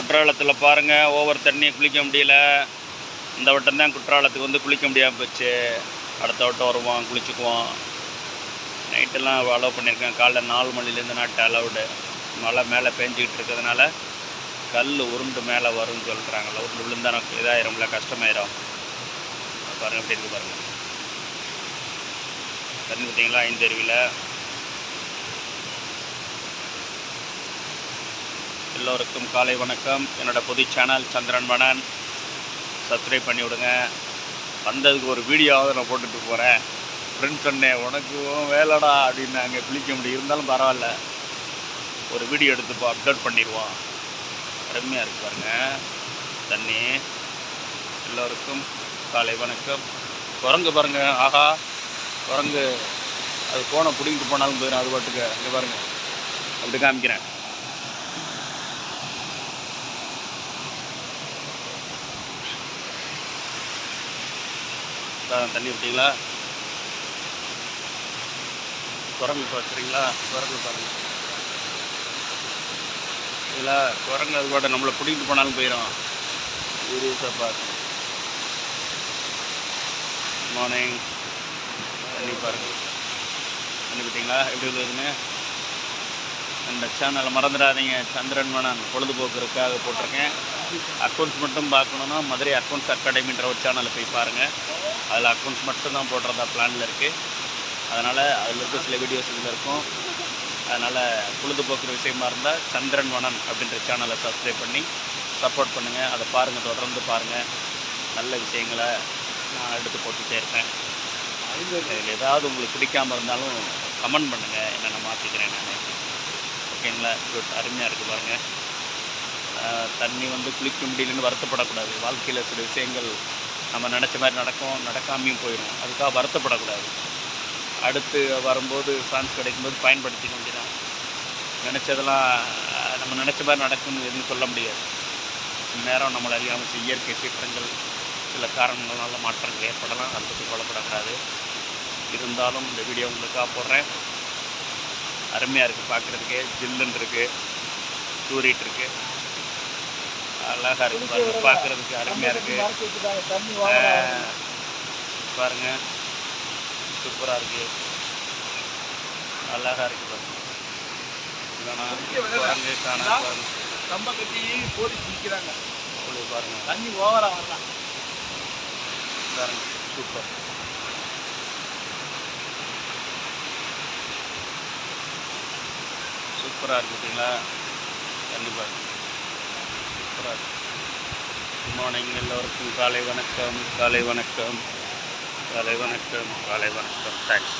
குற்றாலத்தில் பாருங்கள், ஓவர் தண்ணியை குளிக்க முடியல. இந்த வட்டம் தான் குற்றாலத்துக்கு வந்து குளிக்க முடியாமல் போச்சு. அடுத்த வட்டம் வருவோம், குளிச்சுக்குவோம். நைட்டெல்லாம் அலோவ் பண்ணியிருக்கேன். காலைல 4 மணிலேருந்து நாட்டு அலவுடு. மழை மேலே பெஞ்சிக்கிட்டு இருக்கிறதுனால கல் உருண்டு மேலே வரும்னு சொல்கிறாங்க. உருண்டு விழுந்தா எனக்கு இதாயிரும்ல, கஷ்டமாயிரும். பாருங்கள் எப்படி இருக்குது பாருங்கள். தண்ணி பார்த்தீங்களா ஐந்தருவியில். எல்லோருக்கும் காலை வணக்கம். என்னோடய புது சேனல் சந்திரன் மணன், சப்ஸ்கிரைப் பண்ணி விடுங்க. வந்ததுக்கு ஒரு வீடியோவாவது நான் போட்டுட்டு போகிறேன். ஃப்ரெண்ட்ஸ் சொன்னேன், உனக்கும் வேலைடா அப்படின்னு. அங்கே குளிக்க முடியும், இருந்தாலும் பரவாயில்ல, ஒரு வீடியோ எடுத்துப்போ, அப்லோட் பண்ணிடுவோம். அருமையாக இருக்குது பாருங்கள் தண்ணி. எல்லோருக்கும் காலை வணக்கம். குரங்கு பாருங்கள், ஆஹா குரங்கு. அது போனை பிடிங்கிட்டு போனாலும் போயிடும் அது பாட்டுக்கு. இங்கே பாருங்கள், அப்படி காமிக்கிறேன். தண்ணி விட்டீங்களா? குரங்கு பார்க்குறீங்களா? குரங்கு பாருங்கள். இதில் குரங்கு அது பாட்டு நம்மளை பிடிக்கிட்டு போனாலும் போயிடும். சீரியஸாக பார்க்கணும். மார்னிங் தண்ணி பாருங்கள். தண்ணி விட்டீங்களா எப்படி உள்ளதுன்னு? அந்த சேனலை மறந்துடாதீங்க, சந்திரன் மணன். பொழுதுபோக்குறதுக்காக போட்டிருக்கேன். அக்கௌண்ட்ஸ் மட்டும் பார்க்கணுன்னா மதுரை அக்கௌண்ட்ஸ் அகாடமின்ற ஒரு சேனலை போய் பாருங்கள். அதில் அக்கௌண்ட்ஸ் மட்டும்தான் போடுறதா பிளானில் இருக்குது. அதனால் அதில் இருக்க சில வீடியோஸ் இதில் இருக்கும். அதனால் பொழுதுபோக்குற விஷயமா இருந்தால் சந்திரன் மணன் அப்படின்ற சேனலை சப்ஸ்கிரைப் பண்ணி சப்போர்ட் பண்ணுங்கள். அதை பாருங்கள், தொடர்ந்து பாருங்கள். நல்ல விஷயங்களை நான் எடுத்து போட்டுகிட்டே இருக்கேன். இதில் ஏதாவது உங்களுக்கு பிடிக்காமல் இருந்தாலும் கமெண்ட் பண்ணுங்கள், என்னென்ன மாற்றிக்கிறேன் நான். ஓகேங்களா? குட். அருமையாக இருக்குது பாருங்கள். தண்ணி வந்து குளிக்க முடியலன்னு வருத்தப்படக்கூடாது. வாழ்க்கையில் சில விஷயங்கள் நம்ம நினச்ச மாதிரி நடக்கும், நடக்காமையும் போயிடும். அதுக்காக வருத்தப்படக்கூடாது. அடுத்து வரும்போது சான்ஸ் கிடைக்கும்போது பயன்படுத்திக்க வேண்டியதான். நினச்சதெல்லாம் நம்ம நினச்ச மாதிரி நடக்கும்னு எதுவும் சொல்ல முடியாது. நேரம் நம்மளை அறியாமல் இயற்கை சீற்றங்கள், சில காரணங்களால் மாற்றங்கள் ஏற்படலாம். அதை பற்றி கொள்ளப்படக்கூடாது. இருந்தாலும் இந்த வீடியோ உங்களுக்காக போடுறேன். அருமையாக இருக்குது பார்க்குறதுக்கே. ஜில்லுன்னு இருக்குது, தூரிட்டு இருக்குது, அழகாக இருக்குது பாருங்கள். பார்க்குறதுக்கு அருமையாக இருக்குது பாருங்கள். சூப்பராக இருக்குது, அழகாக இருக்குது பாருங்கள். பாருங்க காணா ரொம்ப கட்டி போடி நிற்கிறாங்க. பாருங்கள் தண்ணி ஓவராக வரலாம் பாருங்க. சூப்பர். சூப்பராக இருக்குது பார்த்தீங்களா? தண்ணி பாருங்கள், சூப்பராக இருக்குது. குட் மார்னிங் எல்லோருக்கும் காலை வணக்கம், காலை வணக்கம், காலை வணக்கம், காலை வணக்கம். தேங்க்ஸ்.